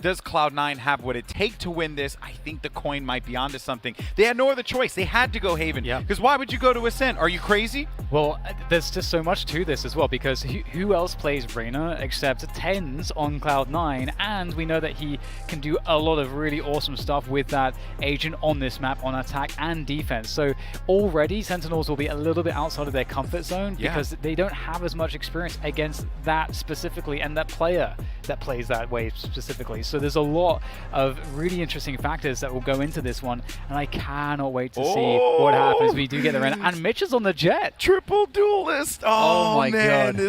Does Cloud9 have what it takes to win this? I think the coin might be onto something. They had no other choice. They had to go Haven. Because why would you go to Ascent? Are you crazy? Well, there's just so much to this as well, because who else plays Reyna except TenZ on Cloud9, and we know that he can do a lot of really awesome stuff with that agent on this map on attack and defense. So already Sentinels will be a little bit outside of their comfort zone because they don't have as much experience against that specifically and that player that plays that way specifically. So there's a lot of really interesting factors that will go into this one, and I cannot wait to see what happens. We do get the Reyna, and Mitch is on the Jet. Triple duelist. Oh my man, God.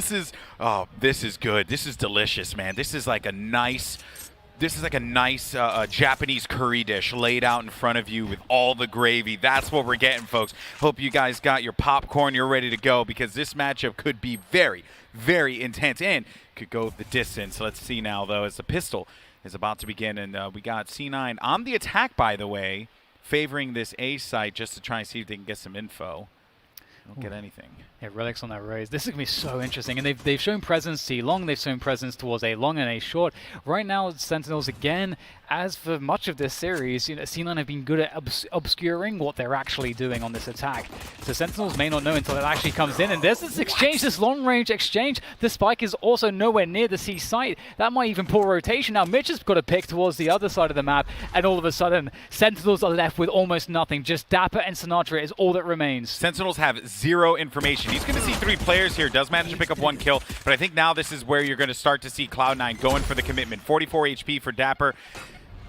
this is good. This is delicious, man. This is like a nice Japanese curry dish laid out in front of you with all the gravy. That's what we're getting, folks. Hope you guys got your popcorn. You're ready to go, because this matchup could be very, very intense and could go the distance. Let's see now, though, as the pistol is about to begin, and we got C9 on the attack, by the way, favoring this A site just to try and see if they can get some info. Don't get anything. Yeah, relyks on that raise. This is going to be so interesting. And they've shown presence C long, they've shown presence towards A long and A short. Right now, Sentinels, again, as for much of this series, you know, C9 have been good at obscuring what they're actually doing on this attack. So Sentinels may not know until it actually comes in. And there's this exchange, this long-range exchange. The spike is also nowhere near the C site. That might even pull rotation. Now, Mitch has got a pick towards the other side of the map. And all of a sudden, Sentinels are left with almost nothing. Just dapr and sinatraa is all that remains. Sentinels have zero information. He's going to see 3 players here. Does manage to pick up 1 kill. But I think now this is where you're going to start to see Cloud9 going for the commitment. 44 HP for dapr.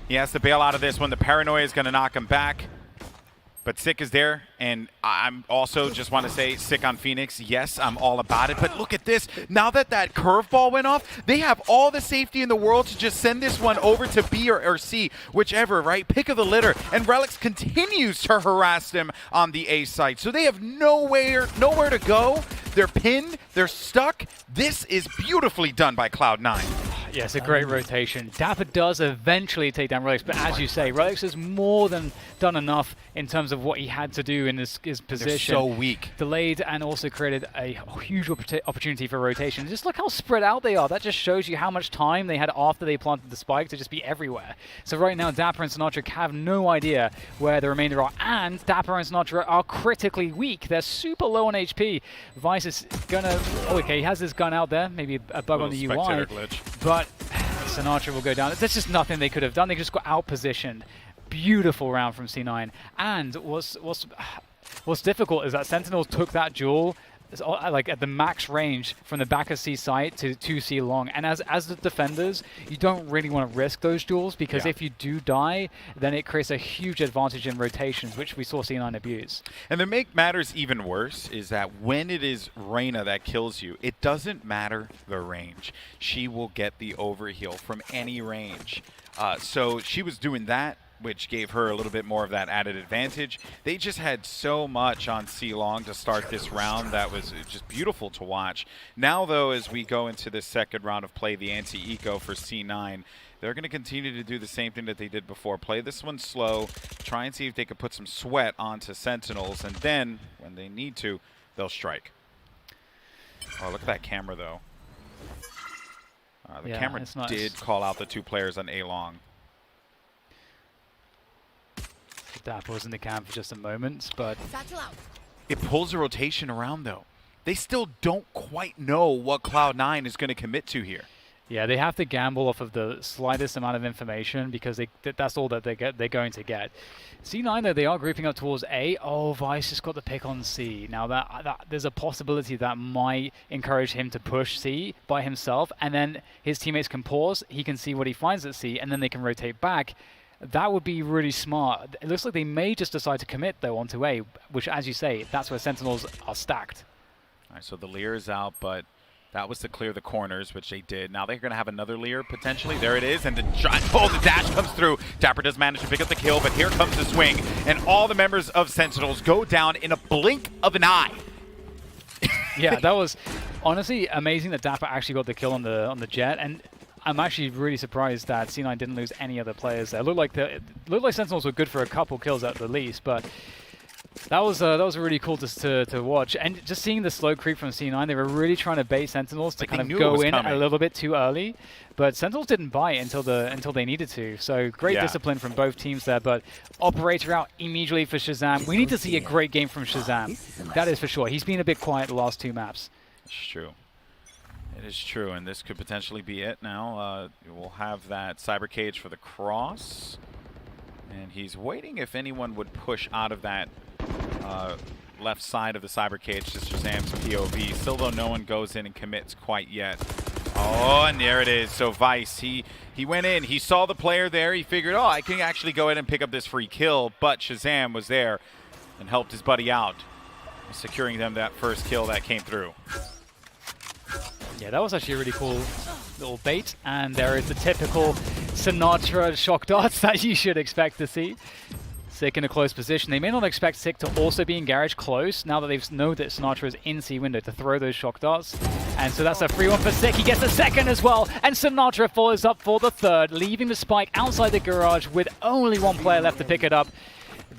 He has to bail out of this one. The paranoia is going to knock him back. But Sick is there, and I'm also just want to say, Sick on Phoenix, yes, I'm all about it. But look at this. Now that that curveball went off, they have all the safety in the world to just send this one over to B or C, whichever, right? Pick of the litter. And relyks continues to harass them on the A site. So they have nowhere to go. They're pinned. They're stuck. This is beautifully done by Cloud9. Yeah, it's a great rotation. dapr does eventually take down relyks, but as you say, relyks has more than done enough in terms of what he had to do in his position. They're so weak. Delayed and also created a huge opportunity for rotation. Just look how spread out they are. That just shows you how much time they had after they planted the spike to just be everywhere. So right now, dapr and sinatraa have no idea where the remainder are, and dapr and sinatraa are critically weak. They're super low on HP. Vice is gonna... Oh, okay, he has his gun out there. Maybe a bug on the UI. Glitch. But sinatraa will go down. There's just nothing they could have done. They just got out-positioned. Beautiful round from C9. And what's difficult is that Sentinels took that duel like at the max range from the back of C site to C long. And as the defenders, you don't really want to risk those duels, because if you do die, then it creates a huge advantage in rotations, which we saw C9 abuse. And to make matters even worse is that when it is Reyna that kills you, it doesn't matter the range. She will get the overheal from any range. So she was doing that, which gave her a little bit more of that added advantage. They just had so much on C long to start this round that was just beautiful to watch. Now, though, as we go into the second round of play, the anti-eco for C9, they're going to continue to do the same thing that they did before. Play this one slow, try and see if they can put some sweat onto Sentinels, and then, when they need to, they'll strike. Oh, look at that camera, though. The camera did call out the 2 players on A long. dapr was in the camp for just a moment, but... It pulls the rotation around, though. They still don't quite know what Cloud9 is going to commit to here. Yeah, they have to gamble off of the slightest amount of information, because that's all that they're going to get. C9, though, they are grouping up towards A. Oh, Vice just got the pick on C. Now, that there's a possibility that might encourage him to push C by himself, and then his teammates can pause, he can see what he finds at C, and then they can rotate back. That would be really smart. It looks like they may just decide to commit, though, onto A, which, as you say, that's where Sentinels are stacked. All right, so the Lear is out, but that was to clear the corners, which they did. Now they're going to have another Lear, potentially. There it is, and the dash comes through. dapr does manage to pick up the kill, but here comes the swing, and all the members of Sentinels go down in a blink of an eye. Yeah, that was honestly amazing that dapr actually got the kill on the Jet, and I'm actually really surprised that C9 didn't lose any other players there. It looked like Sentinels were good for a couple kills at the least, but That was really cool to watch, and just seeing the slow creep from C9. They were really trying to bait Sentinels to kind of go in a little bit too early, but Sentinels didn't bite until they needed to. So great discipline from both teams there. But operator out immediately for ShahZam. We need to see a great game from ShahZam. That is for sure. He's been a bit quiet the last 2 maps. It's true. It is true, and this could potentially be it now. We'll have that cyber cage for the cross, and he's waiting if anyone would push out of that left side of the cyber cage to ShahZam's POV. Still though, no one goes in and commits quite yet. Oh, and there it is. So Vice, he went in, he saw the player there, he figured, oh, I can actually go ahead and pick up this free kill, but ShahZam was there and helped his buddy out, securing them that first kill that came through. Yeah, that was actually a really cool little bait, and there is the typical Sinatraa shock darts that you should expect to see. Sick in a close position. They may not expect Sick to also be in garage close now that they know that Sinatraa is in C window to throw those shock darts. And so that's a free one for Sick. He gets a second as well, and Sinatraa follows up for the third, leaving the spike outside the garage with only 1 player left to pick it up.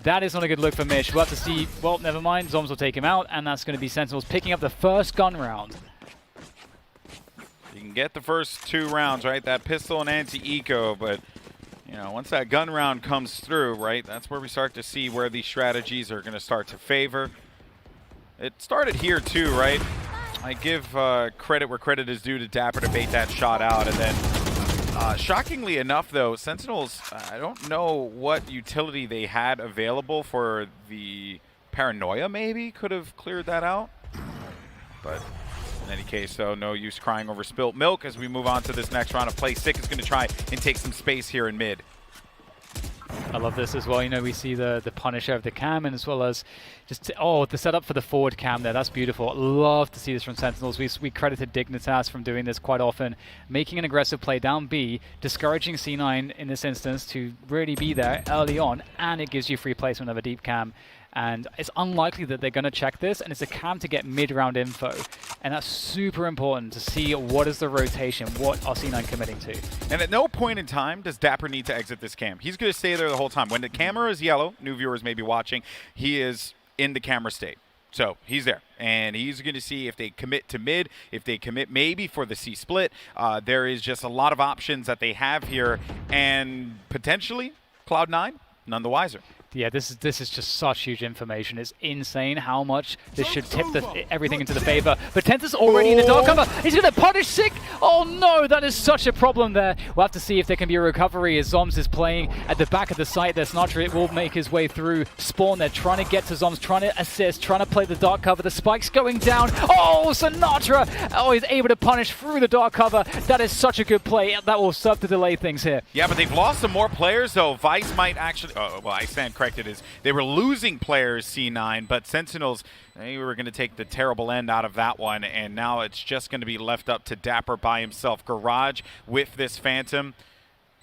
That is not a good look for Mitch. We'll have to see. Well, never mind. Zombs will take him out, and that's going to be Sentinels picking up the first gun round. You can get the first 2 rounds, right? That pistol and anti-eco, but you know, once that gun round comes through, right, that's where we start to see where these strategies are going to start to favor. It started here too, right? I give credit where credit is due to dapr to bait that shot out, and then shockingly enough, though, Sentinels, I don't know what utility they had available for the paranoia. Maybe could have cleared that out, but in any case, though, no use crying over spilt milk as we move on to this next round of play. Sick is going to try and take some space here in mid. I love this as well. You know, we see the Punisher of the cam, and as well as just the setup for the forward cam there. That's beautiful. Love to see this from Sentinels. We credited Dignitas from doing this quite often, making an aggressive play down B, discouraging C9 in this instance to really be there early on, and it gives you free placement of a deep cam. And it's unlikely that they're going to check this, and it's a cam to get mid-round info. And that's super important to see what is the rotation, what are C9 committing to. And at no point in time does dapr need to exit this cam. He's going to stay there the whole time. When the camera is yellow, new viewers may be watching, he is in the camera state. So he's there, and he's going to see if they commit to mid, if they commit maybe for the C split. There is just a lot of options that they have here, and potentially Cloud9 none the wiser. Yeah, this is just such huge information. It's insane how much this should tip everything into the favor. But TenZ is already in the dark cover. He's going to punish Sick. Oh no, that is such a problem there. We'll have to see if there can be a recovery as Zombs is playing at the back of the site there. Sinatraa will make his way through spawn. They're trying to get to Zombs, trying to assist, trying to play the dark cover. The spike's going down. Oh, Sinatraa! Oh, he's able to punish through the dark cover. That is such a good play. That will serve to delay things here. Yeah, but they've lost some more players, though. Vice might actually... Oh, well, I stand corrected. They were losing players, C9, but Sentinels, they were going to take the terrible end out of that one, and now it's just going to be left up to dapr by himself. Garage with this Phantom.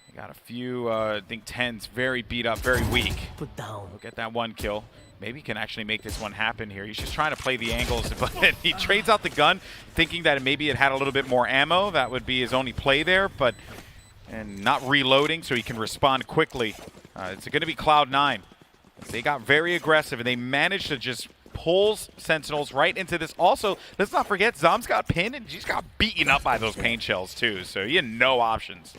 They got a few, I think TenZ very beat up, very weak. Put down. We'll get that 1 kill. Maybe he can actually make this one happen here. He's just trying to play the angles, but he trades out the gun, thinking that maybe it had a little bit more ammo. That would be his only play there, but and not reloading so he can respond quickly. It's going to be Cloud9. They got very aggressive, and they managed to just pull Sentinels right into this. Also, let's not forget, Zom's got pinned, and she's got beaten up by those paint shells, too. So he had no options.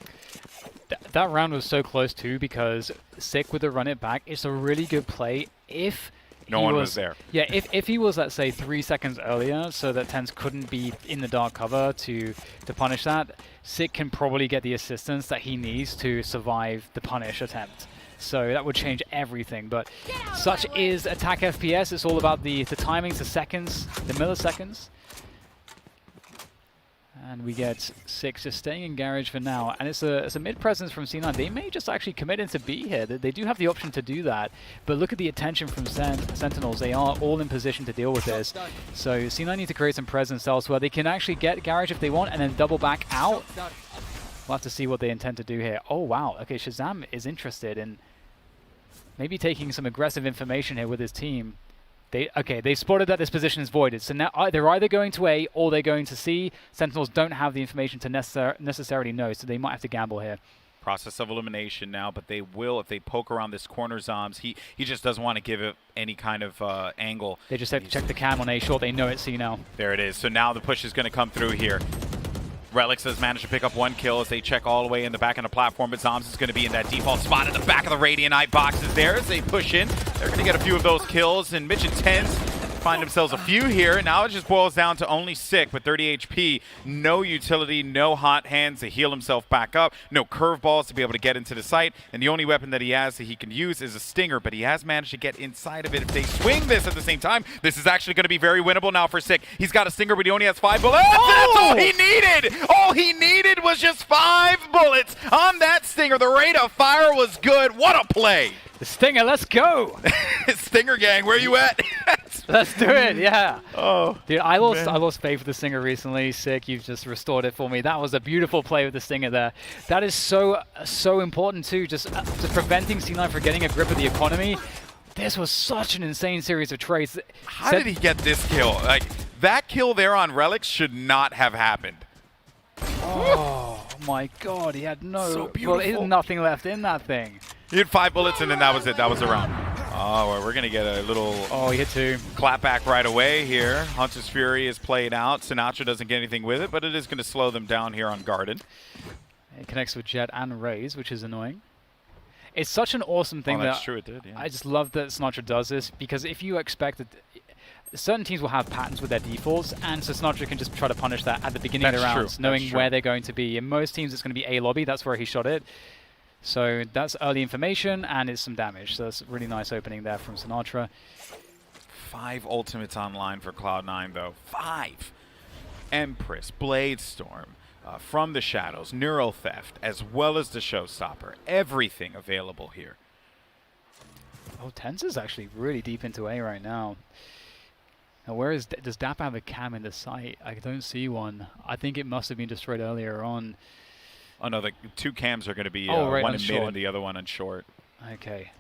That round was so close, too, because Sick with the run it back, it's a really good play if no one was there. Yeah, if he was, let's say, 3 seconds earlier, so that TenZ couldn't be in the dark cover to punish that, Sick can probably get the assistance that he needs to survive the punish attempt. So that would change everything, but such is attack FPS. It's all about the timings, the seconds, the milliseconds. And we get Sick just staying in garage for now, and it's a mid presence from C9. They may just actually commit into B here. They do have the option to do that, but look at the attention from Sentinels. They are all in position to deal with this. So C9 need to create some presence elsewhere. They can actually get garage if they want, and then double back out. We'll have to see what they intend to do here. Oh wow, okay, ShahZam is interested in maybe taking some aggressive information here with his team. They spotted that this position is voided, so now they're either going to A or they're going to C. Sentinels don't have the information to necessarily know, so they might have to gamble here. Process of elimination now, but they will, if they poke around this corner, zombs, he just doesn't want to give it any kind of angle. They just have to check the cam on A short. They know it's C now. There it is. So now the push is going to come through here. relyks has managed to pick up 1 kill as they check all the way in the back of the platform, but zombs is going to be in that default spot in the back of the Radiant boxes there as they push in. They're going to get a few of those kills, and Mitch and TenZ find themselves a few here. Now it just boils down to only Sick with 30 HP. No utility, no hot hands to heal himself back up. No curveballs to be able to get into the site. And the only weapon that he has that he can use is a stinger, but he has managed to get inside of it. If they swing this at the same time, this is actually going to be very winnable now for Sick. He's got a stinger, but he only has 5 bullets. Oh! That's all he needed! All he needed was just 5 bullets on that stinger. The rate of fire was good. What a play! The stinger, let's go! Stinger gang, where you at? Let's do it, yeah. Oh, dude, I lost faith with the stinger recently. Sick, you've just restored it for me. That was a beautiful play with the stinger there. That is so important too, just preventing C9 from getting a grip of the economy. This was such an insane series of trades. How did he get this kill? Like, that kill there on relyks should not have happened. Oh my god, he had So beautiful. Well, he had nothing left in that thing. He had 5 bullets and then that was it. That was the round. Oh, well, we're going to get a little he hit 2. clapback right away here. Hunter's Fury is played out. sinatraa doesn't get anything with it, but it is going to slow them down here on Garden. It connects with Jet and Raze, which is annoying. It's such an awesome thing that's true, it did, yeah. I just love that sinatraa does this, because if you expect that certain teams will have patterns with their defaults, and so sinatraa can just try to punish that at the beginning of the rounds, knowing where they're going to be. In most teams, it's going to be A lobby. That's where he shot it. So that's early information, and it's some damage. So that's a really nice opening there from sinatraa. 5 ultimates online for Cloud9, though. 5! Empress, Bladestorm, From the Shadows, Neural Theft, as well as the Showstopper. Everything available here. Oh, TenZ is actually really deep into A right now. Now, does dapr have a cam in the site? I don't see one. I think it must have been destroyed earlier on. Oh no, the 2 cams are going to be right, one in short. mid and the other one on short. Okay.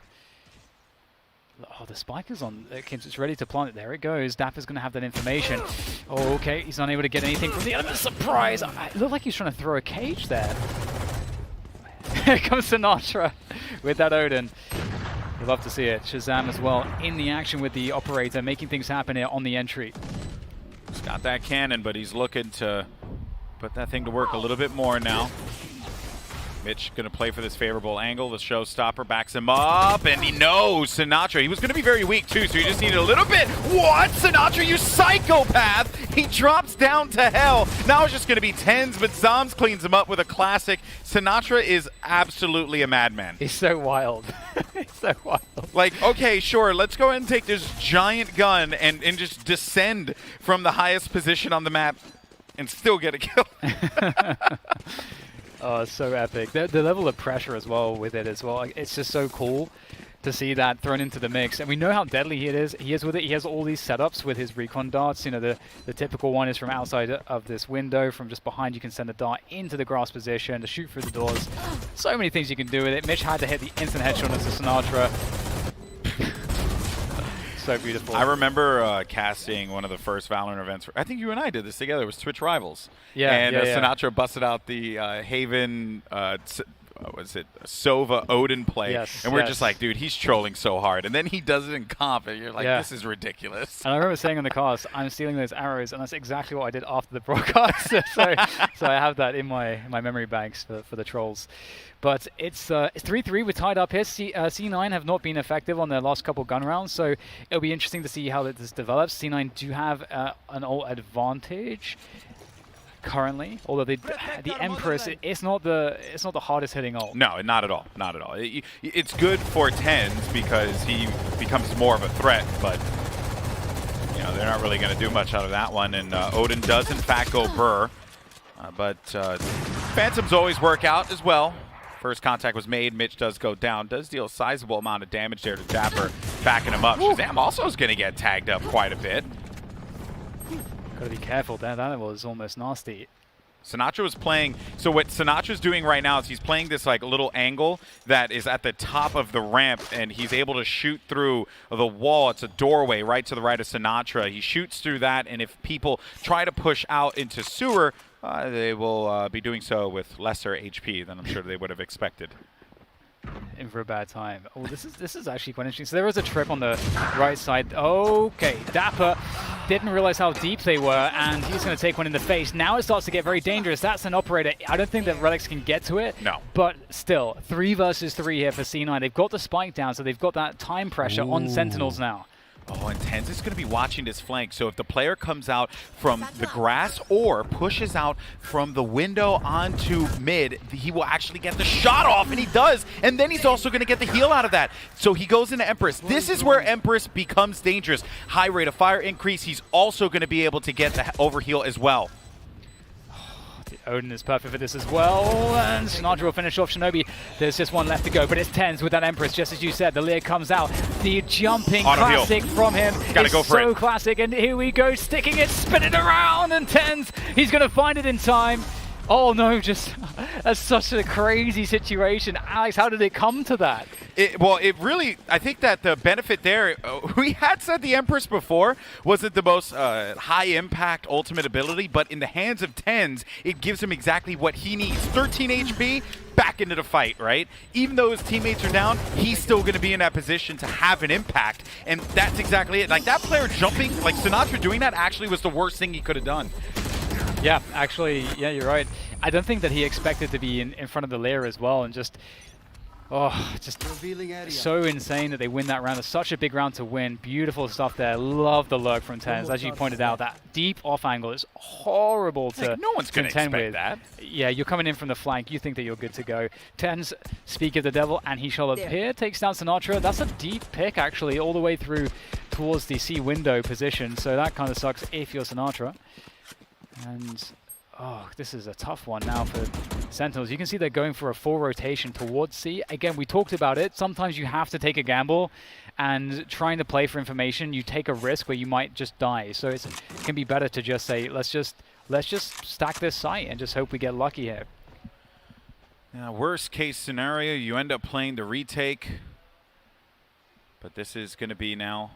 Oh, the spike is on. It's ready to plant it. There it goes. dapr's going to have that information. Oh, okay. He's unable to get anything from the other. Surprise! It looked like he's trying to throw a cage there. Here comes sinatraa with that Odin. You'd love to see it. ShahZam as well in the action with the operator, making things happen here on the entry. He's got that cannon, but he's looking to put that thing to work a little bit more now. Mitch going to play for this favorable angle. The Showstopper backs him up, and he knows sinatraa. He was going to be very weak, too, so he just needed a little bit. What? sinatraa, you psychopath! He drops down to hell. Now it's just going to be TenZ, but zombs cleans him up with a classic. sinatraa is absolutely a madman. He's so wild. He's so wild. Like, okay, sure, let's go ahead and take this giant gun and just descend from the highest position on the map and still get a kill. Oh, it's so epic. The level of pressure as well with it as well. Like, it's just so cool to see that thrown into the mix. And we know how deadly he is with it. He has all these setups with his recon darts. You know, the typical one is from outside of this window. From just behind, you can send a dart into the grass position to shoot through the doors. So many things you can do with it. Mitch had to hit the instant headshot into sinatraa. So beautiful. I remember casting one of the first Valorant events. I think you and I did this together. It was Twitch Rivals. Yeah, and yeah. sinatraa busted out the Haven, was it Sova Odin play? Yes, and we're just like, dude, he's trolling so hard. And then he does it in comp, and you're like, this is ridiculous. And I remember saying on the cast, I'm stealing those arrows, and that's exactly what I did after the broadcast. so I have that in my memory banks for the trolls. But it's 3-3. We're tied up here. C9 have not been effective on their last couple gun rounds, so it'll be interesting to see how this develops. C9 do have an ult advantage currently, although the Empress, it's not the hardest hitting ult. No, not at all. Not at all. It's good for TenZ because he becomes more of a threat, but you know they're not really going to do much out of that one. And Odin does in fact go burr, but Phantoms always work out as well. First contact was made. Mitch does go down. Does deal a sizable amount of damage there to dapr, backing him up. ShahZam also is going to get tagged up quite a bit. Gotta be careful there. That was almost nasty. sinatraa was playing. So what sinatraa's doing right now is he's playing this like little angle that is at the top of the ramp, and he's able to shoot through the wall. It's a doorway right to the right of sinatraa. He shoots through that, and if people try to push out into sewer, They will be doing so with lesser HP than I'm sure they would have expected. In for a bad time. Oh, this is actually quite interesting. So there was a trip on the right side. Okay, dapr didn't realize how deep they were, and he's going to take one in the face. Now it starts to get very dangerous. That's an operator. I don't think that relyks can get to it. No. But still, 3 versus 3 here for C9. They've got the spike down, so they've got that time pressure on Sentinels now. Oh, and TenZ is going to be watching this flank. So if the player comes out from the grass or pushes out from the window onto mid, he will actually get the shot off, and he does. And then he's also going to get the heal out of that. So he goes into Empress. This is where Empress becomes dangerous. High rate of fire increase. He's also going to be able to get the overheal as well. Odin is perfect for this as well, and sinatraa will finish off shinobi. There's just one left to go, but it's TenZ with that Empress, just as you said. The Lear comes out. The jumping classic from him is so classic, and here we go, sticking it, spinning around, and TenZ, he's going to find it in time. Oh no, just that's such a crazy situation. Alex, how did it come to that? Well, it really, I think that the benefit there, we had said the Empress before wasn't the most high-impact ultimate ability, but in the hands of TenZ, it gives him exactly what he needs. 13 HP, back into the fight, right? Even though his teammates are down, he's still going to be in that position to have an impact, and that's exactly it. Like, that player jumping, like sinatraa doing that actually was the worst thing he could have done. Yeah, actually, yeah, you're right. I don't think that he expected to be in front of the Lear as well, and just so insane that they win that round. It's such a big round to win. Beautiful stuff there. Love the lurk from TenZ. As you pointed out, that deep off angle is horrible to no one's going to expect with. that. Yeah, you're coming in from the flank. You think that you're good to go. TenZ, speak of the devil, and he shall appear. Takes down sinatraa. That's a deep pick, actually, all the way through towards the C window position. So that kind of sucks if you're sinatraa. And oh, this is a tough one now for Sentinels. You can see they're going for a full rotation towards C. Again, we talked about it. Sometimes you have to take a gamble, and trying to play for information, you take a risk where you might just die. So it can be better to just say, let's just stack this site and just hope we get lucky here. Now, worst case scenario, you end up playing the retake, but this is going to be now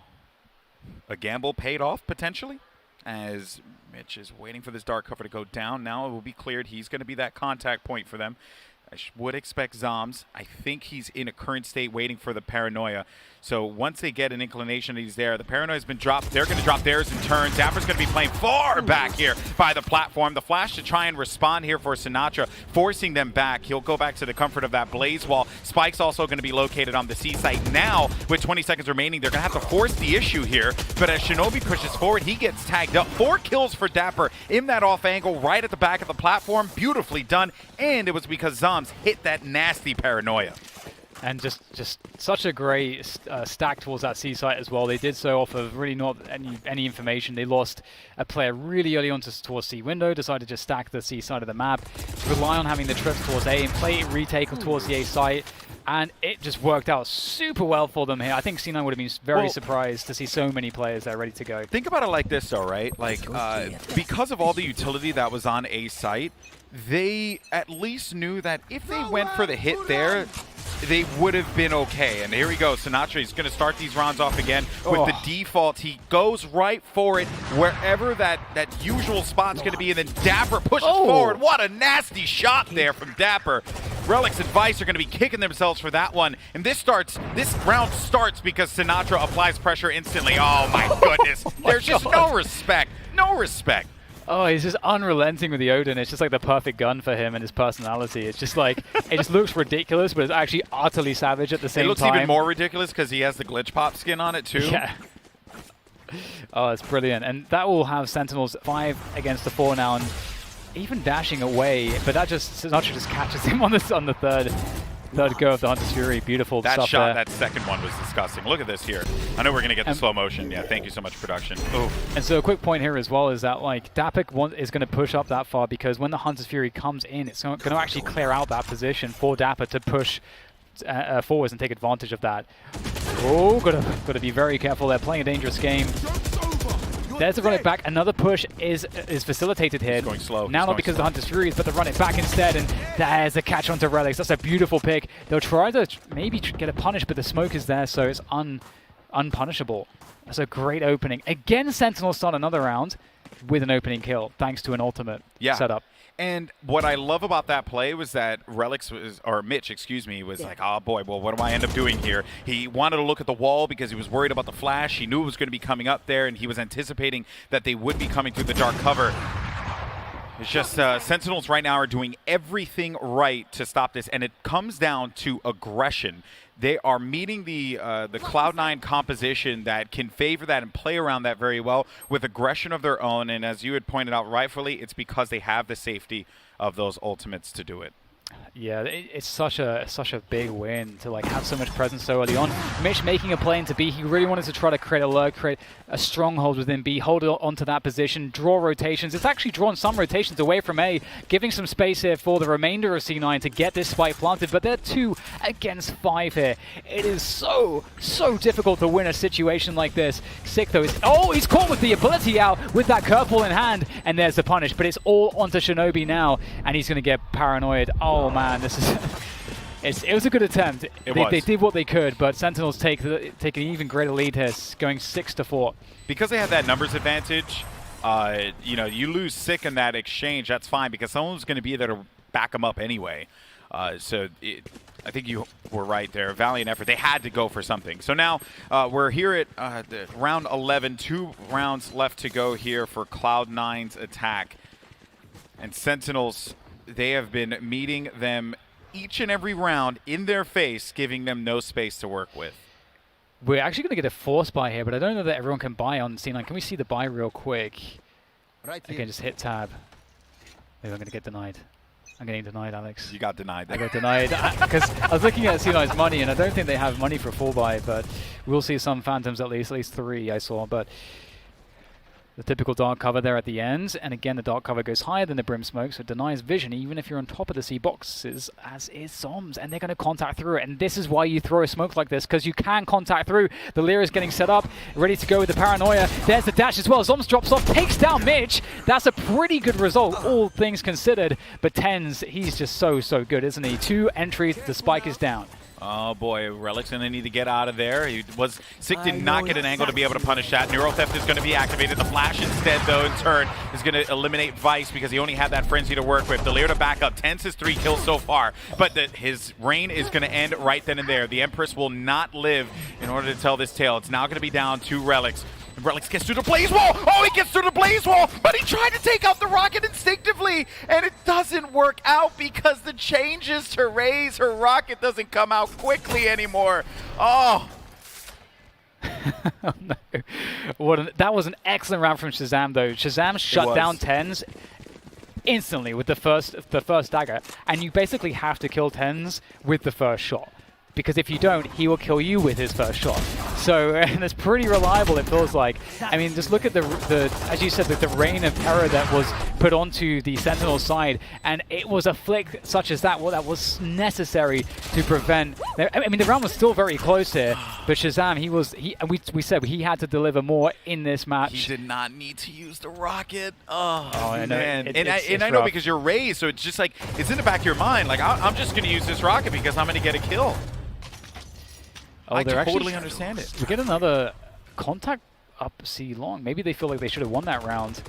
a gamble paid off potentially, as Mitch is waiting for this dark cover to go down. Now it will be cleared. He's going to be that contact point for them. I would expect zombs. I think he's in a current state waiting for the paranoia. So once they get an inclination that he's there, the paranoia's been dropped. They're going to drop theirs in turn. dapr's going to be playing far back here by the platform. The flash to try and respond here for sinatraa, forcing them back. He'll go back to the comfort of that blaze wall. Spike's also going to be located on the C site. Now, with 20 seconds remaining, they're going to have to force the issue here. But as shinobi pushes forward, he gets tagged up. 4 kills for dapr in that off angle right at the back of the platform. Beautifully done. And it was because zombs hit that nasty paranoia. And just such a great stack towards that C site as well. They did so off of really not any information. They lost a player really early on towards C window, decided to just stack the C side of the map, rely on having the trips towards A and play retake towards the A site. And it just worked out super well for them here. I think C9 would have been very surprised to see so many players there ready to go. Think about it like this, though, right? Like, because of all the utility that was on A site, they at least knew that if they went for the hit there, they would have been okay. And here we go. sinatraa is going to start these rounds off again with the default. He goes right for it wherever that usual spot's going to be, and then dapr pushes forward. What a nasty shot there from dapr. relyks and Vice are going to be kicking themselves for that one. And this round starts because sinatraa applies pressure instantly. Oh my goodness. There's just no respect. No respect. Oh, he's just unrelenting with the Odin. It's just like the perfect gun for him and his personality. It's just like, it just looks ridiculous, but it's actually utterly savage at the same time. It looks even more ridiculous because he has the glitch pop skin on it too. Yeah. Oh, it's brilliant. And that will have Sentinels 5 against the 4 now, and even dashing away, but that sinatraa just catches him on the third go of the Hunter's Fury. Beautiful that stuff shot, there. That second one was disgusting. Look at this here. I know we're going to get the slow motion. Yeah, thank you so much, production. Oof. And so a quick point here as well is that, like, dapr is going to push up that far because when the Hunter's Fury comes in, it's going to actually clear out that position for dapr to push forwards and take advantage of that. Oh, got to be very careful. They're playing a dangerous game. There's the run it back. Another push is facilitated here. He's going slow. Now not because of the Hunter's Furies, but the run it back instead. And there's a catch onto relyks. That's a beautiful pick. They'll try to maybe get a punish, but the smoke is there, so it's unpunishable. That's a great opening. Again, Sentinels start another round with an opening kill, thanks to an ultimate setup. And what I love about that play was that relyks was, or Mitch, excuse me, was like, oh boy, well, what do I end up doing here? He wanted to look at the wall because he was worried about the flash. He knew it was going to be coming up there, and he was anticipating that they would be coming through the dark cover. It's just Sentinels right now are doing everything right to stop this, and it comes down to aggression. They are meeting the Cloud9 composition that can favor that and play around that very well with aggression of their own. And as you had pointed out rightfully, it's because they have the safety of those ultimates to do it. Yeah, it's such a big win to like have so much presence so early on. Mitch making a play into B. He really wanted to try to create a lurk, create a stronghold within B, hold it onto that position, draw rotations. It's actually drawn some rotations away from A, giving some space here for the remainder of C9 to get this spike planted. But they're 2 against 5 here. It is so difficult to win a situation like this. Sick though. Oh, he's caught with the ability out with that curveball in hand, and there's the punish. But it's all onto shinobi now, and he's going to get paranoid. Oh man, this is it was a good attempt. They did what they could, but Sentinels take an even greater lead here, going 6-4. Because they have that numbers advantage, you know, you lose sick in that exchange, that's fine because someone's going to be there to back them up anyway. I think you were right there. Valiant effort. They had to go for something. So now we're here at round 11. 2 rounds left to go here for Cloud9's attack. And Sentinels, they have been meeting them each and every round in their face, giving them no space to work with. We're actually going to get a force buy here, but I don't know that everyone can buy on C9. Can we see the buy real quick? Right here. Again, just hit tab. Maybe I'm going to get denied. I'm getting denied, Alex. You got denied. I got denied because I was looking at C9's money, and I don't think they have money for full buy, but we'll see some phantoms at least 3 I saw, but the typical dark cover there at the end, and again the dark cover goes higher than the brim smoke, so it denies vision even if you're on top of the C boxes, as is zombs, and they're going to contact through it. And this is why you throw a smoke like this, because you can contact through. The Lyra is getting set up, ready to go with the paranoia. There's the dash as well. Zombs drops off, takes down Mitch. That's a pretty good result, all things considered. But TenZ, he's just so good, isn't he? 2 entries, the spike is down. Oh boy, relyks going to need to get out of there. Sick did not get an angle to be able to punish that. Neuro Theft is going to be activated. The flash instead, though, in turn, is going to eliminate Vice because he only had that frenzy to work with. Delir to back up. TenZ has 3 kills so far, but his reign is going to end right then and there. The Empress will not live in order to tell this tale. It's now going to be down to relyks. relyks gets through the blaze wall. Oh, he gets through the blaze wall, but he tried to take out the rocket instinctively, and it doesn't work out because the changes to raise her rocket doesn't come out quickly anymore. Oh. Oh no. That was an excellent round from ShahZam though. ShahZam shut down TenZ instantly with the first dagger, and you basically have to kill TenZ with the first shot, because if you don't, he will kill you with his first shot. So, and it's pretty reliable, it feels like. I mean, just look at the as you said, the reign of terror that was put onto the Sentinel side, and it was a flick such as that, that was necessary to prevent. I mean, the round was still very close here, but ShahZam, we said he had to deliver more in this match. He did not need to use the rocket. Oh I know. Man. I know because you're raised, so it's just like, it's in the back of your mind, like, I'm just going to use this rocket because I'm going to get a kill. Oh, I totally understand it. We get another contact up C long. Maybe they feel like they should have won that round.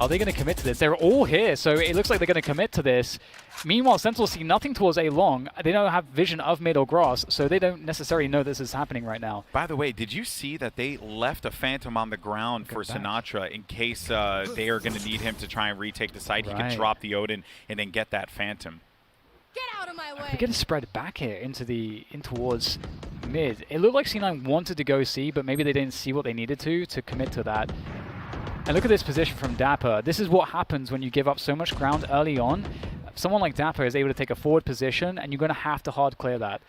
Are they going to commit to this? They're all here, so it looks like they're going to commit to this. Meanwhile, Sentinels see nothing towards A long. They don't have vision of mid or grass, so they don't necessarily know this is happening right now. By the way, did you see that they left a Phantom on the ground for Sinatraa in case they are going to need him to try and retake the site? He can drop the Odin and then get that Phantom. Get out of my way. We're getting spread back here in towards mid. It looked like C9 wanted to go C, but maybe they didn't see what they needed to commit to that. And look at this position from dapr. This is what happens when you give up so much ground early on. Someone like dapr is able to take a forward position, and you're going to have to hard clear that.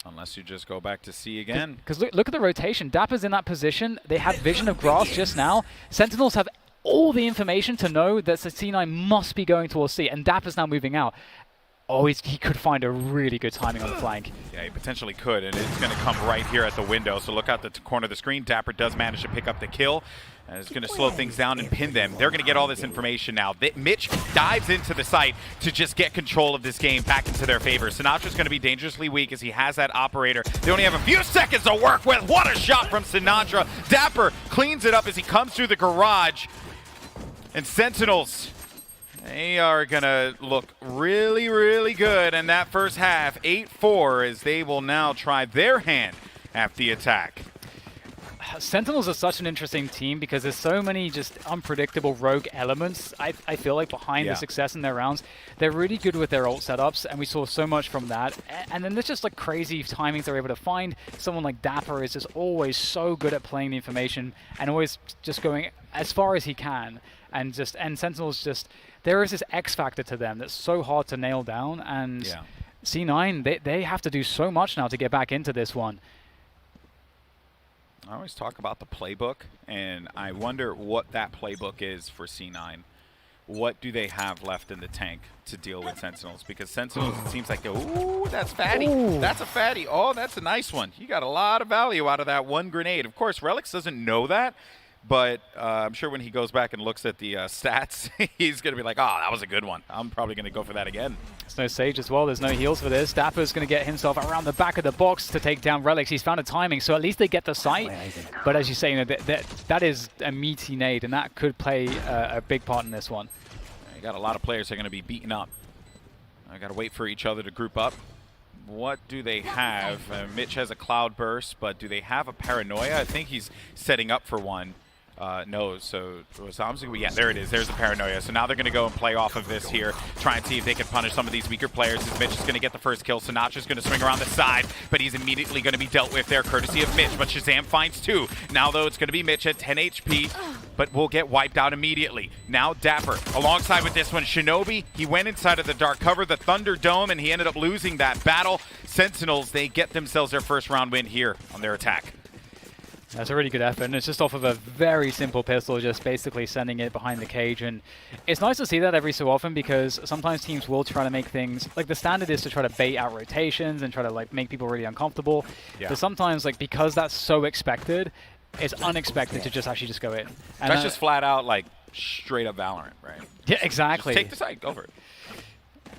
Unless you just go back to C again. Because look at the rotation. dapr's in that position. They had vision of grass just now. Sentinels have all the information to know that C9 must be going towards C, and dapr's now moving out. Oh, he could find a really good timing on the flank. Yeah, he potentially could, and it's going to come right here at the window. So look out the corner of the screen. dapr does manage to pick up the kill, and it's going to slow things down and pin them. They're going to get all this information now. Mitch dives into the site to just get control of this game back into their favor. Sinatra's going to be dangerously weak as he has that operator. They only have a few seconds to work with. What a shot from Sinatraa. dapr cleans it up as he comes through the garage. And Sentinels, they are going to look really, really good in that first half. 8-4 as they will now try their hand at the attack. Sentinels are such an interesting team because there's so many just unpredictable rogue elements, I feel like, behind the success in their rounds. They're really good with their ult setups, and we saw so much from that. And then there's just like crazy timings they're able to find. Someone like dapr is just always so good at playing the information and always just going as far as he can. And Sentinels just, there is this X factor to them that's so hard to nail down. And C9, they have to do so much now to get back into this one. I always talk about the playbook, and I wonder what that playbook is for C9. What do they have left in the tank to deal with Sentinels? Because Sentinels, it seems like, ooh, that's fatty. Ooh. That's a fatty. Oh, that's a nice one. You got a lot of value out of that one grenade. Of course, relyks doesn't know that, but I'm sure when he goes back and looks at the stats, he's going to be like, oh, that was a good one. I'm probably going to go for that again. There's no Sage as well. There's no heals for this. dapr's going to get himself around the back of the box to take down relyks. He's found a timing, so at least they get the sight. But as you say, you know, that is a meaty nade, and that could play a big part in this one. You got a lot of players that are going to be beaten up. I got to wait for each other to group up. What do they have? Mitch has a cloud burst, but do they have a paranoia? I think he's setting up for one. No, so zombs, yeah, there it is. There's the paranoia. So now they're going to go and play off of this here, try and see if they can punish some of these weaker players. As Mitch is going to get the first kill. Sinatra's going to swing around the side, but he's immediately going to be dealt with there, courtesy of Mitch. But ShahZam finds two. Now, though, it's going to be Mitch at 10 HP, but will get wiped out immediately. Now dapr, alongside with this one, shinobi. He went inside of the dark cover, the Thunderdome, and he ended up losing that battle. Sentinels, they get themselves their first round win here on their attack. That's a really good effort, and it's just off of a very simple pistol, just basically sending it behind the cage. And it's nice to see that every so often, because sometimes teams will try to make things, like the standard is to try to bait out rotations and try to like make people really uncomfortable. Yeah. But sometimes, like, because that's so expected, it's unexpected to just actually just go in. And that's just flat out like straight up Valorant, right? Yeah, exactly. Just take the side, go for it.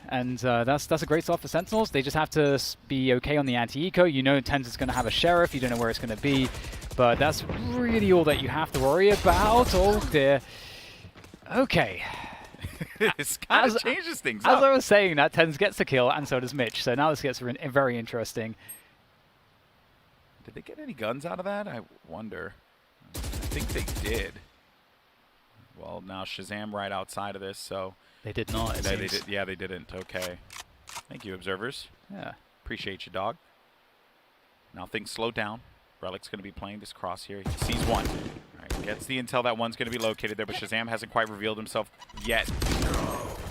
And that's a great start for Sentinels. They just have to be okay on the anti-eco. You know TenZ is going to have a sheriff. You don't know where it's going to be. But that's really all that you have to worry about. Oh, dear. Okay. This kind of changes things up. As I was saying, that TenZ gets the kill, and so does Mitch. So now this gets very interesting. Did they get any guns out of that? I wonder. I think they did. Well, now ShahZam right outside of this, so... They did not. Yeah, they didn't. Okay. Thank you, observers. Yeah. Appreciate you, dog. Now things slow down. relyks going to be playing this cross here. He sees one. All right, gets the intel that one's going to be located there, but ShahZam hasn't quite revealed himself yet.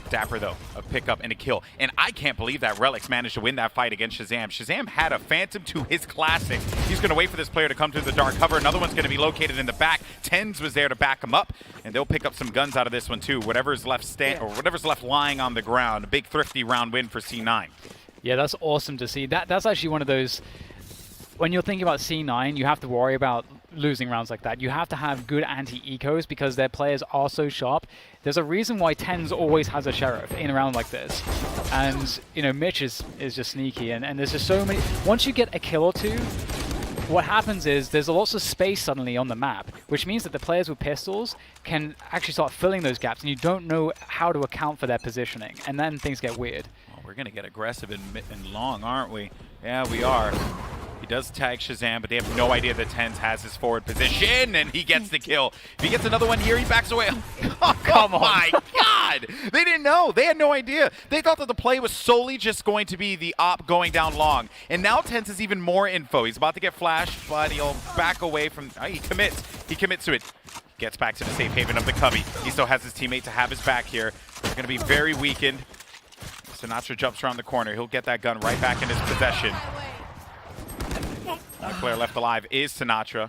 dapr, though, a pickup and a kill. And I can't believe that relyks managed to win that fight against ShahZam. ShahZam had a phantom to his classic. He's going to wait for this player to come through the dark cover. Another one's going to be located in the back. TenZ was there to back him up, and they'll pick up some guns out of this one, too. Whatever's left whatever's left lying on the ground. A big, thrifty round win for C9. Yeah, that's awesome to see. That's actually one of those... When you're thinking about C9, you have to worry about losing rounds like that. You have to have good anti-ecos because their players are so sharp. There's a reason why TenZ always has a sheriff in a round like this. And, you know, Mitch is just sneaky. And there's just so many... Once you get a kill or two, what happens is there's lots of space suddenly on the map, which means that the players with pistols can actually start filling those gaps, and you don't know how to account for their positioning. And then things get weird. Well, we're going to get aggressive and long, aren't we? Yeah, we are. He does tag ShahZam, but they have no idea that TenZ has his forward position, and he gets the kill. If he gets another one here, he backs away. Oh, come on. My God! They didn't know. They had no idea. They thought that the play was solely just going to be the op going down long. And now TenZ has even more info. He's about to get flashed, but he'll back away from... he commits. He commits to it. Gets back to the safe haven of the cubby. He still has his teammate to have his back here. They're going to be very weakened. Sinatraa jumps around the corner. He'll get that gun right back in his possession. The player left alive is sinatraa.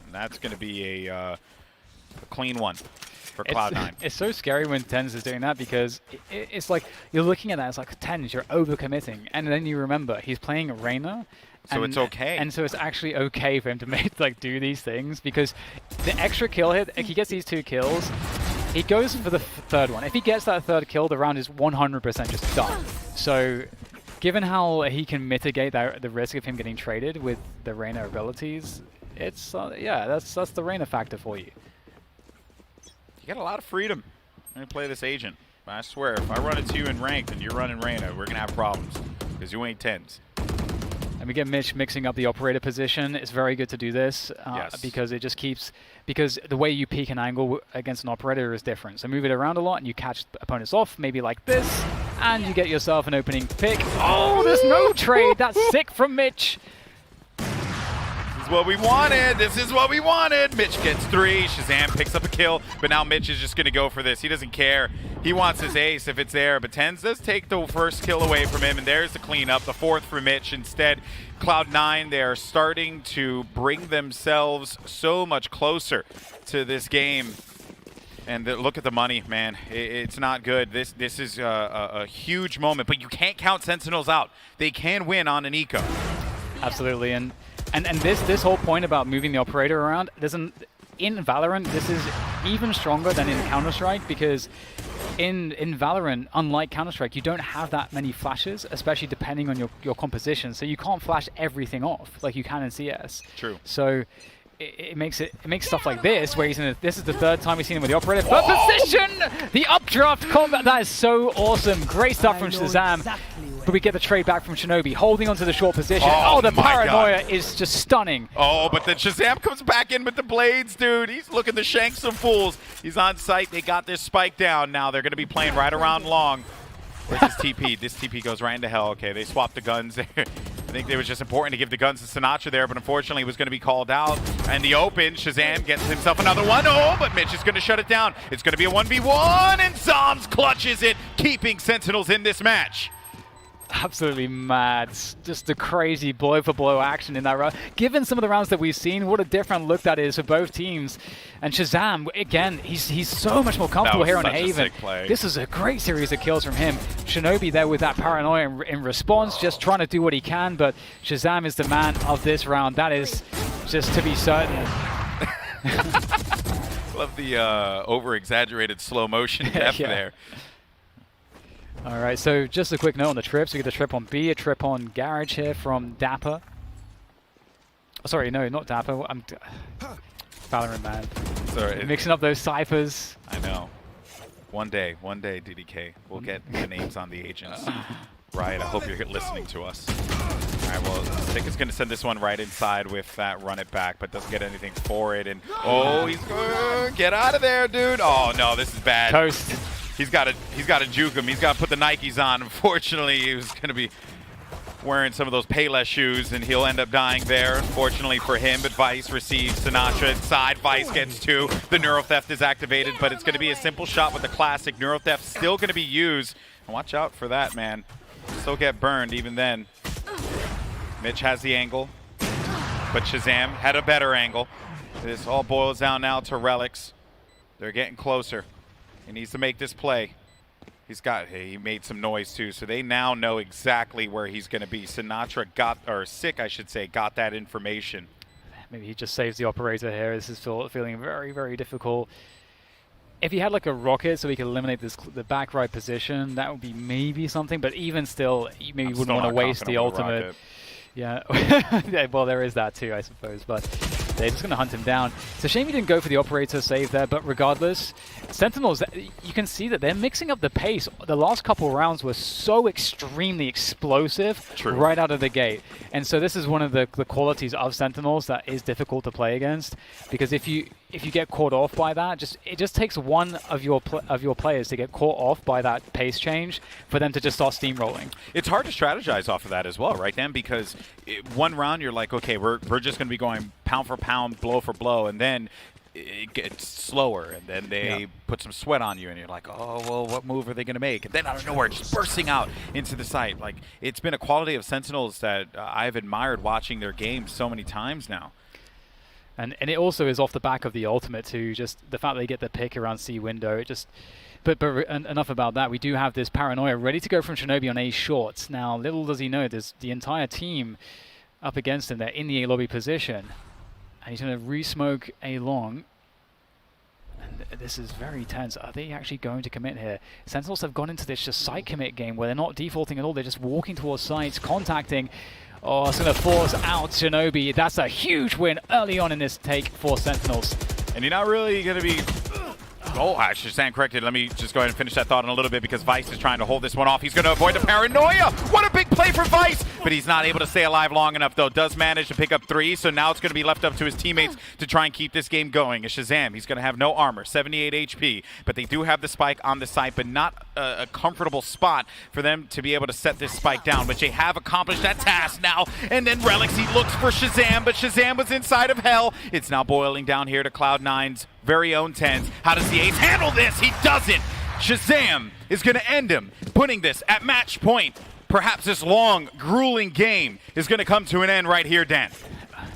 And that's going to be a clean one for Cloud9. It's so scary when TenZ is doing that, because it's like you're looking at that, it's like, TenZ, you're overcommitting. And then you remember he's playing Reyna. So it's okay. And so it's actually okay for him to do these things, because the extra kill hit, if he gets these 2 kills, he goes for the third one. If he gets that third kill, the round is 100% just done. So... Given how he can mitigate the risk of him getting traded with the Reyna abilities, it's yeah, that's the Reyna factor for you. You got a lot of freedom. I'm going to play this agent. I swear, if I run into you in ranked and you're running Reyna, we're going to have problems. Because you ain't TenZ. And we get Mitch mixing up the operator position. It's very good to do this because it just keeps... Because the way you peek an angle against an operator is different. So move it around a lot and you catch opponents off, maybe like this, and you get yourself an opening pick. Oh, there's no trade. That's sick from Mitch. What we wanted. This is what we wanted. Mitch gets 3. ShahZam picks up a kill, but now Mitch is just going to go for this. He doesn't care. He wants his ace if it's there, but TenZ does take the first kill away from him, and there's the cleanup, the 4th for Mitch. Instead, Cloud9, they are starting to bring themselves so much closer to this game. And look at the money, man. It's not good. This is a huge moment, but you can't count Sentinels out. They can win on an eco. Absolutely, and this whole point about moving the operator around, in Valorant, this is even stronger than in Counter-Strike, because in Valorant, unlike Counter-Strike, you don't have that many flashes, especially depending on your composition. So you can't flash everything off like you can in CS. True. So it makes stuff like this, where this is the 3rd time we've seen him with the operator. But position! The updraft combat, that is so awesome. Great stuff from ShahZam. But we get the trade back from shinobi, holding onto the short position. Oh, the paranoia is just stunning. Oh, but then ShahZam comes back in with the blades, dude. He's looking to shank some fools. He's on site. They got this spike down. Now they're going to be playing right around long. Where's this TP? This TP goes right into hell. Okay, they swapped the guns there. I think it was just important to give the guns to sinatraa there, but unfortunately it was going to be called out. And the open, ShahZam gets himself another one. Oh, but Mitch is going to shut it down. It's going to be a 1v1, and zombs clutches it, keeping Sentinels in this match. Absolutely mad. Just the crazy blow-for-blow action in that round. Given some of the rounds that we've seen, what a different look that is for both teams. And ShahZam, again, he's so much more comfortable here on Haven. This is a great series of kills from him. shinobi there with that paranoia in response, just trying to do what he can, but ShahZam is the man of this round. That is just to be certain. Love the over-exaggerated slow motion depth there. All right, so just a quick note on the trips. We get the trip on B, a trip on Garage here from dapr. Oh, sorry, no, not dapr. I'm Valorant, man. Sorry, mixing up those ciphers. I know. One day, DDK, we'll get the names on the agents. Right, I hope you're listening to us. All right, well, Stick is going to send this one right inside with that run it back, but doesn't get anything for it. And oh, he's going to get out of there, dude. Oh, no, this is bad. Toast. He's got to juke him. He's got to put the Nikes on. Unfortunately, he was going to be wearing some of those Payless shoes, and he'll end up dying there. Unfortunately for him, but Vice receives sinatraa inside. Vice gets 2. The Neuro Theft is activated, but it's going to be a simple shot with the classic. Neuro Theft still going to be used. And watch out for that, man. Still get burned even then. Mitch has the angle, but ShahZam had a better angle. This all boils down now to relyks. They're getting closer. He needs to make this play. He made some noise too, so they now know exactly where he's going to be. sinatraa Sick, I should say, got that information. Maybe he just saves the operator here. This is feeling very, very difficult. If he had like a rocket so he could eliminate the back right position, that would be maybe something, but even still, you maybe wouldn't want to waste the ultimate. Yeah. Yeah, well, there is that too, I suppose, but they're just going to hunt him down. It's a shame he didn't go for the operator save there, but regardless, Sentinels, you can see that they're mixing up the pace. The last couple rounds were so extremely explosive right out of the gate. And so this is one of the qualities of Sentinels that is difficult to play against, because if you get caught off by that, it just takes one of your players to get caught off by that pace change for them to just start steamrolling. It's hard to strategize off of that as well, right, Dan? Because one round you're like, okay, we're just going to be going pound for pound, blow for blow, and then it gets slower, and then they put some sweat on you, and you're like, oh, well, what move are they going to make? And then out of nowhere, just bursting out into the site. Like, it's been a quality of Sentinels that I've admired watching their games so many times now. And it also is off the back of the ultimate too, just the fact they get the pick around C window. But enough about that. We do have this paranoia ready to go from shinobi on A short. Now, little does he know, there's the entire team up against him. They're in the A lobby position. And he's going to re-smoke A long. And this is very tense. Are they actually going to commit here? Sentinels have gone into this just site commit game where they're not defaulting at all. They're just walking towards sites, contacting. Oh, it's going to force out shinobi. That's a huge win early on in this take for Sentinels. And you're not really going to be Oh, I should stand corrected. Let me just go ahead and finish that thought in a little bit because Vice is trying to hold this one off. He's going to avoid the paranoia. What a big play for Vice. But he's not able to stay alive long enough, though. Does manage to pick up 3, so now it's going to be left up to his teammates to try and keep this game going. As ShahZam, he's going to have no armor, 78 HP. But they do have the spike on the site, but not a comfortable spot for them to be able to set this spike down. But they have accomplished that task now. And then relyks, he looks for ShahZam, but ShahZam was inside of hell. It's now boiling down here to Cloud9's very own TenZ. How does the ace handle this? He doesn't. ShahZam is going to end him, putting this at match point. Perhaps this long, grueling game is going to come to an end right here, Dan.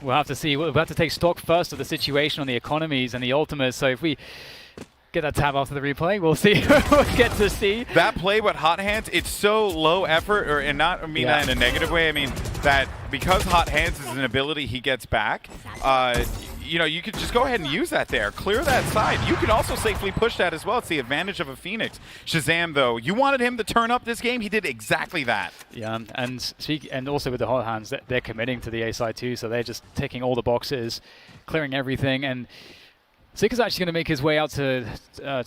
We'll have to see. We'll have to take stock first of the situation on the economies and the ultimates. So if we get that tab after the replay, we'll see. We'll get to see. That play with Hot Hands, it's so low effort, and not I mean that in a negative way. I mean that because Hot Hands is an ability he gets back, you know, you could just go ahead and use that there. Clear that side. You can also safely push that as well. It's the advantage of a Phoenix. ShahZam, though, you wanted him to turn up this game. He did exactly that. Yeah, and also with the Hot Hands, they're committing to the A side too, so they're just ticking all the boxes, clearing everything, and Sick is actually going to make his way out to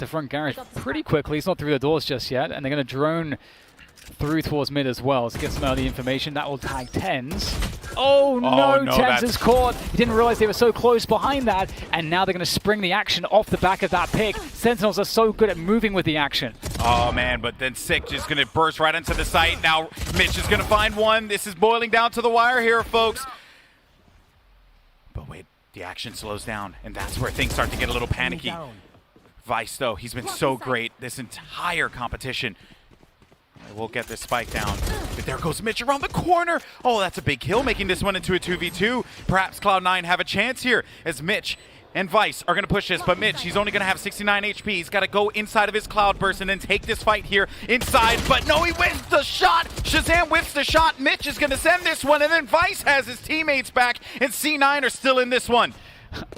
front garage pretty quickly. He's not through the doors just yet, and they're going to drone through towards mid as well to get some early information. That will tag TenZ. Oh no, TenZ is caught. He didn't realize they were so close behind that, and now they're going to spring the action off the back of that pick. Sentinels are so good at moving with the action. Oh man, but then Sick just going to burst right into the site. Now Mitch is going to find one. This is boiling down to the wire here, folks. But wait. The action slows down, and that's where things start to get a little panicky. Vice, though, he's been so great this entire competition. We'll get this spike down. But there goes Mitch around the corner. Oh, that's a big kill, making this one into a 2v2. Perhaps Cloud9 have a chance here as Mitch and Vice are going to push this, but Mitch, he's only going to have 69 HP. He's got to go inside of his Cloud Burst and then take this fight here inside, but no, he whiffs the shot! ShahZam whiffs the shot. Mitch is going to send this one, and then Vice has his teammates back, and C9 are still in this one.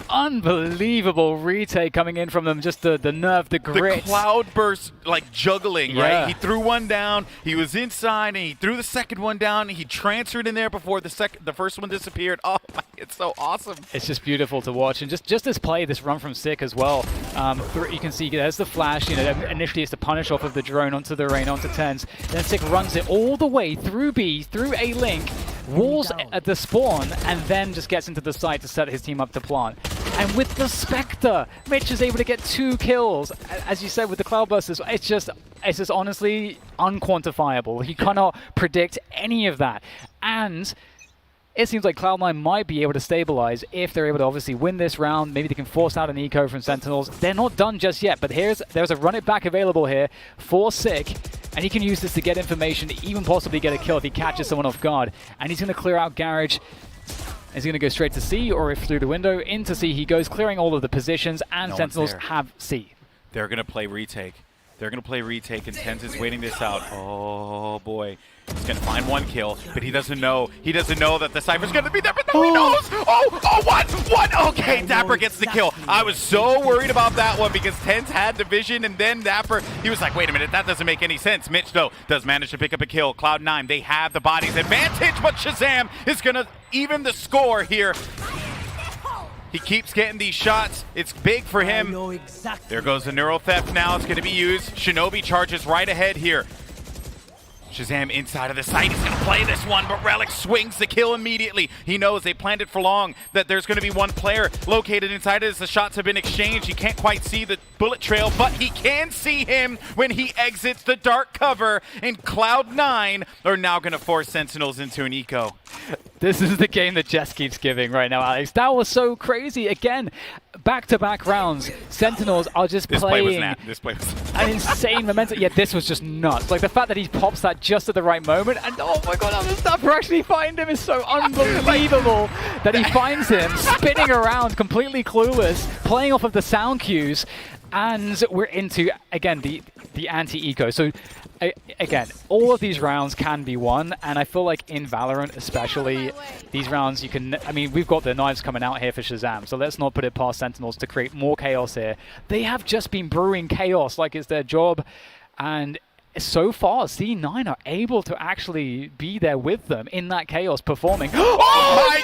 Unbelievable retake coming in from them. Just the nerve, the grit. The Cloud Burst, like juggling, right? He threw one down, he was inside, and he threw the second one down, and he transferred in there before the first one disappeared. Oh, my, it's so awesome. It's just beautiful to watch. And just this play, this run from Sick as well. You can see there's the flash. You know, initially it's the punish off of the drone onto the rain, onto TenZ. Then Sick runs it all the way through B, through A link, walls at the spawn, and then just gets into the site to set his team up to plant. And with the Spectre, Mitch is able to get 2 kills. As you said, with the Cloudbursters, it's just honestly unquantifiable. You cannot predict any of that. And it seems like Cloud9 might be able to stabilize if they're able to obviously win this round. Maybe they can force out an eco from Sentinels. They're not done just yet, but there's a run it back available here for Sick. And he can use this to get information, to even possibly get a kill if he catches someone off guard. And he's going to clear out garage. Is he going to go straight to C, or if through the window into C he goes, clearing all of the positions, and Sentinels have C. They're going to play retake. They're going to play retake, and TenZ is waiting this out. Oh, boy. He's going to find 1 kill, but he doesn't know. He doesn't know that the Cypher's going to be there, but now he knows! Oh, what? Okay, dapr gets the kill. I was so worried about that one because TenZ had the vision, and then dapr, he was like, wait a minute, that doesn't make any sense. Mitch, though, does manage to pick up a kill. Cloud9, they have the bodies advantage, but ShahZam is going to even the score here. He keeps getting these shots. It's big for him. There goes the neural theft now. It's going to be used. Shinobi charges right ahead here. ShahZam inside of the site. He's going to play this one, but relyks swings the kill immediately. He knows they planned it for long, that there's going to be 1 player located inside as the shots have been exchanged. He can't quite see the bullet trail, but he can see him when he exits the dark cover, and Cloud9 are now going to force Sentinels into an eco. This is the game that Jess keeps giving right now, Alex. That was so crazy. Again, back-to-back rounds. Sentinels are just playing This play was an insane momentum. Yeah, this was just nuts. Like the fact that he pops that just at the right moment, and oh my god, how does dapr actually find him is so unbelievable that he finds him spinning around completely clueless, playing off of the sound cues, and we're into, again, the anti-eco. So again, all of these rounds can be won, and I feel like in Valorant especially, these rounds you can, I mean, we've got the knives coming out here for ShahZam, so let's not put it past Sentinels to create more chaos here. They have just been brewing chaos like it's their job, and so far, C9 are able to actually be there with them in that chaos performing. Oh my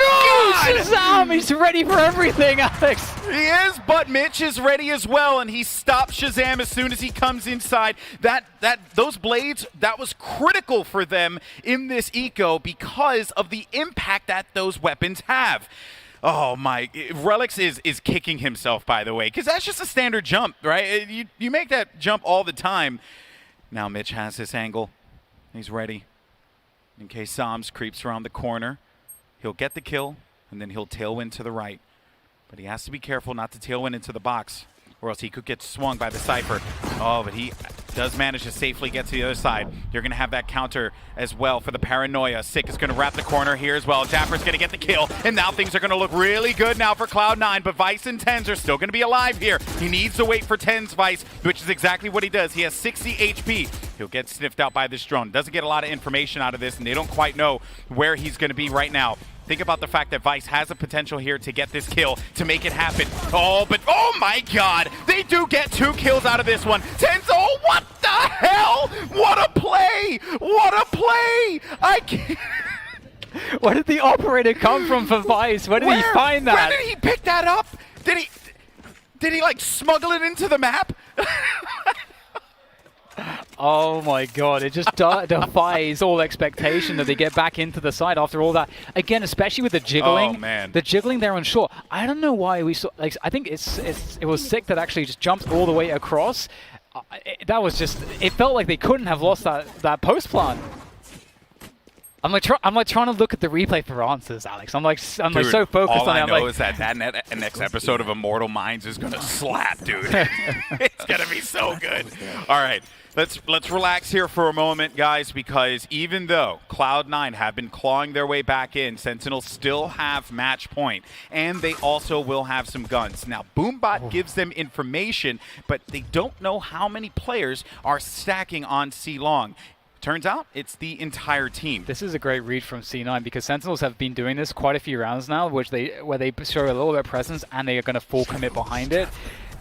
God! ShahZam! He's ready for everything, Alex! He is, but Mitch is ready as well, and he stops ShahZam as soon as he comes inside. Those blades, that was critical for them in this eco because of the impact that those weapons have. Oh my, relyks is kicking himself, by the way, because that's just a standard jump, right? You make that jump all the time. Now Mitch has this angle. He's ready. In case zombs creeps around the corner, he'll get the kill, and then he'll tailwind to the right. But he has to be careful not to tailwind into the box, or else he could get swung by the Cypher. Oh, but he does manage to safely get to the other side. You're going to have that counter as well for the paranoia. Sick is going to wrap the corner here as well. dapr's going to get the kill, and now things are going to look really good now for Cloud9, but Vice and TenZ are still going to be alive here. He needs to wait for TenZ Vice, which is exactly what he does. He has 60 HP. He'll get sniffed out by this drone. Doesn't get a lot of information out of this, and they don't quite know where he's going to be right now. Think about the fact that Vice has a potential here to get this kill, to make it happen. Oh, but oh my God, they do get 2 kills out of this one. TenZ, oh, what the hell? What a play! What a play! I can't. Where did the operator come from for Vice? Where did he find that? Where did he pick that up? Did he like smuggle it into the map? Oh my God, it just defies all expectation that they get back into the side after all that. Again, especially with the jiggling. Oh man. The jiggling there on shore. I don't know why we saw, like, I think it was Sick that actually just jumped all the way across. That was just, it felt like they couldn't have lost that post plant. I'm like trying to look at the replay for answers, Alex. I'm like so focused on it. All I know is that next episode of Immortal Minds is gonna slap, dude. It's gonna be so good. All right, let's relax here for a moment, guys, because even though Cloud9 have been clawing their way back in, Sentinels still have match point, and they also will have some guns. Now, Boombot gives them information, but they don't know how many players are stacking on C-Long. Turns out it's the entire team. This is a great read from C9 because Sentinels have been doing this quite a few rounds now, where they show a little bit of presence and they are going to full commit behind it.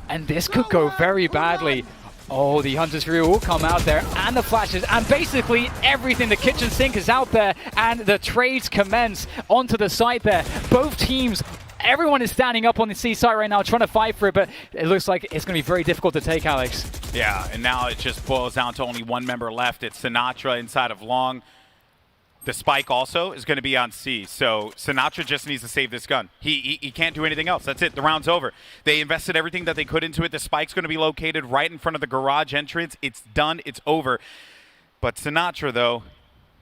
And this could go very badly. Oh, the Hunter's Fury will come out there, and the flashes, and basically everything. The kitchen sink is out there, and the trades commence onto the site there. Both teams, everyone is standing up on the C site right now trying to fight for it, but it looks like it's going to be very difficult to take, Alex. Yeah, and now it just boils down to only one member left. It's sinatraa inside of Long. The spike also is going to be on C, so sinatraa just needs to save this gun. He can't do anything else. That's it. The round's over. They invested everything that they could into it. The spike's going to be located right in front of the garage entrance. It's done. It's over. But sinatraa, though,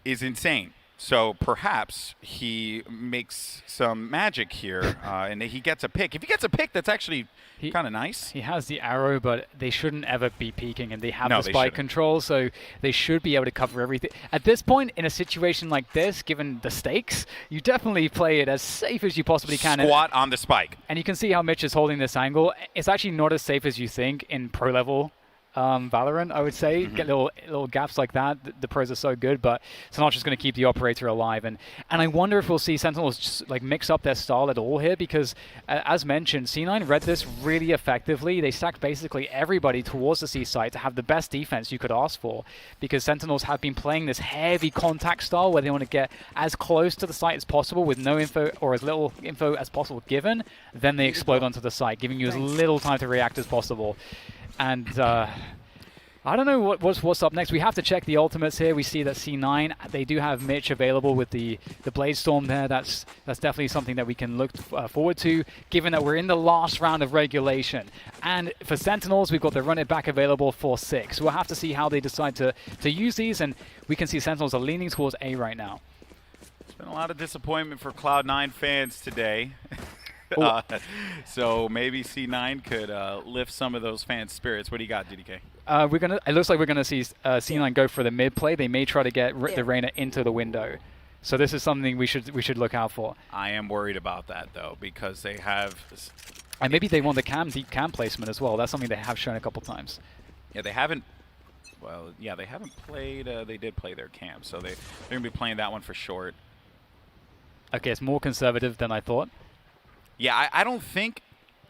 is insane. So perhaps he makes some magic here, and he gets a pick. If he gets a pick, that's actually kind of nice. He has the arrow, but they shouldn't ever be peeking, and they have the spike control, so they should be able to cover everything. At this point, in a situation like this, given the stakes, you definitely play it as safe as you possibly can. Squat on the spike. And you can see how Mitch is holding this angle. It's actually not as safe as you think in pro level Valorant, I would say. Get little gaps like that. The pros are so good, but sinatra's going to keep the operator alive. And I wonder if we'll see Sentinels just like mix up their style at all here, because as mentioned, C9 read this really effectively. They stacked basically everybody towards the C site to have the best defense you could ask for, because Sentinels have been playing this heavy contact style where they want to get as close to the site as possible with no info or as little info as possible given. Then they explode onto the site, giving you as little time to react as possible. And I don't know what's up next. We have to check the ultimates here. We see that C9, they do have Mitch available with the Blade Storm there. That's definitely something that we can look forward to, given that we're in the last round of regulation. And for Sentinels, we've got the Run It Back available for 6. We'll have to see how they decide to use these, and we can see Sentinels are leaning towards A right now. There's been a lot of disappointment for Cloud9 fans today. So maybe C9 could lift some of those fans' spirits. What do you got, DDK? It looks like we're gonna see C9 go for the mid play. They may try to get the Reyna into the window. So this is something we should look out for. I am worried about that though, because they have. And maybe they want the deep cam placement as well. That's something they have shown a couple times. Yeah, they haven't. Well, yeah, they haven't played. They did play their cam, so they're gonna be playing that one for short. Okay, it's more conservative than I thought. Yeah, I don't think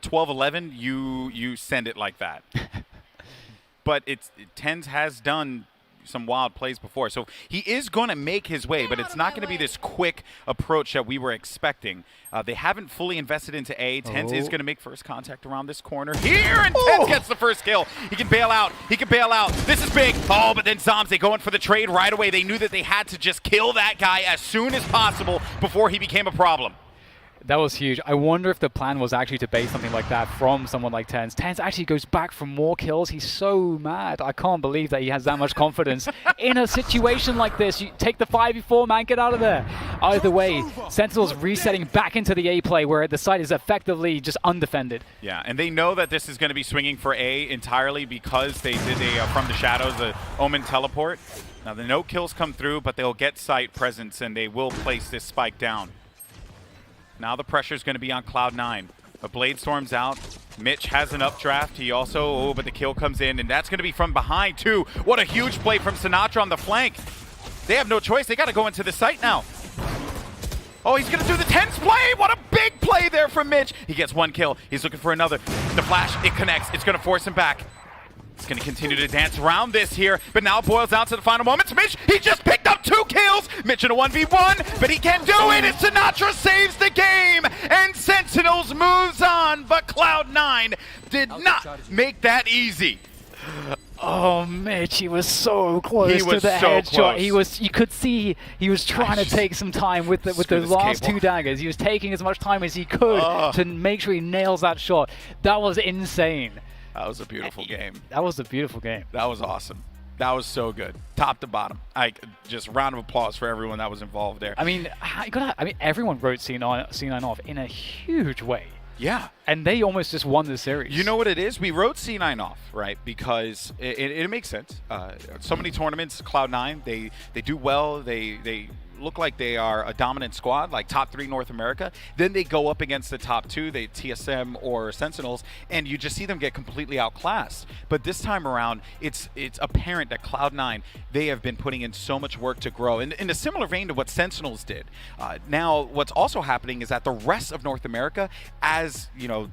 12-11 you send it like that. But TenZ has done some wild plays before. So he is going to make his way, but it's not going to be this quick approach that we were expecting. They haven't fully invested into A. TenZ is going to make first contact around this corner here, and TenZ gets the first kill. He can bail out. He can bail out. This is big. Oh, but then zombs, they go in for the trade right away. They knew that they had to just kill that guy as soon as possible before he became a problem. That was huge. I wonder if the plan was actually to bait something like that from someone like TenZ. TenZ actually goes back for more kills. He's so mad. I can't believe that he has that much confidence in a situation like this. You take the 5v4, man, get out of there. Either way, Sentinels resetting back into the A play where the site is effectively just undefended. Yeah, and they know that this is going to be swinging for A entirely because they did from the shadows a Omen teleport. Now the no kills come through, but they'll get site presence and they will place this spike down. Now the pressure is going to be on Cloud9. A Blade Storm's out. Mitch has an updraft. He also, but the kill comes in, and that's going to be from behind, too. What a huge play from sinatraa on the flank. They have no choice. They got to go into the site now. Oh, he's going to do the TenZ play. What a big play there from Mitch. He gets one kill. He's looking for another. The flash, it connects. It's going to force him back. He's going to continue to dance around this here, but now it boils down to the final moments. Mitch, he just picked up 2 kills. Mitch in a 1v1, but he can't do it. And sinatraa saves the game, and Sentinels moves on, but Cloud9 did not make that easy. Oh, Mitch, he was so close to the headshot. He was, you could see he was trying to take some time with the last 2 daggers. He was taking as much time as he could to make sure he nails that shot. That was insane. That was a beautiful game. That was a beautiful game. That was awesome. That was so good, top to bottom. Just round of applause for everyone that was involved there. I mean, everyone wrote C9 off in a huge way. Yeah. And they almost just won the series. You know what it is? We wrote C9 off, right? Because it makes sense. So many tournaments, Cloud9, they do well. They look like they are a dominant squad, like top 3 North America. Then they go up against the top 2, they TSM or Sentinels, and you just see them get completely outclassed. But this time around, it's apparent that Cloud9, they have been putting in so much work to grow, in a similar vein to what Sentinels did. Now, what's also happening is that the rest of North America, as you know,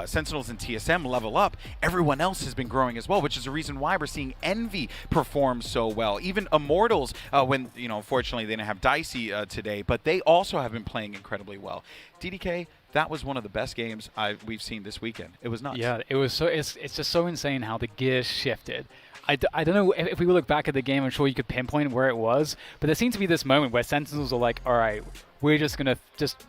Sentinels and TSM level up, everyone else has been growing as well, which is the reason why we're seeing Envy perform so well. Even Immortals, when, you know, unfortunately they didn't have Dicey today, but they also have been playing incredibly well. DDK, that was one of the best games we've seen this weekend. It was nuts. Yeah, it was so. It's just so insane how the gears shifted. I don't know if we look back at the game, I'm sure you could pinpoint where it was, but there seemed to be this moment where Sentinels are like, all right, we're just gonna just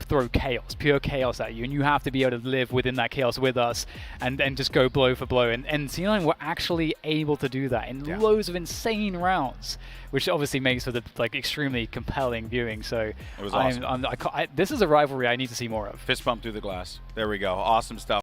throw chaos, pure chaos at you, and you have to be able to live within that chaos with us and just go blow for blow. And C9 were actually able to do that in loads of insane rounds, which obviously makes for the extremely compelling viewing. So it was awesome. this is a rivalry I need to see more of. Fist bump through the glass. There we go. Awesome stuff.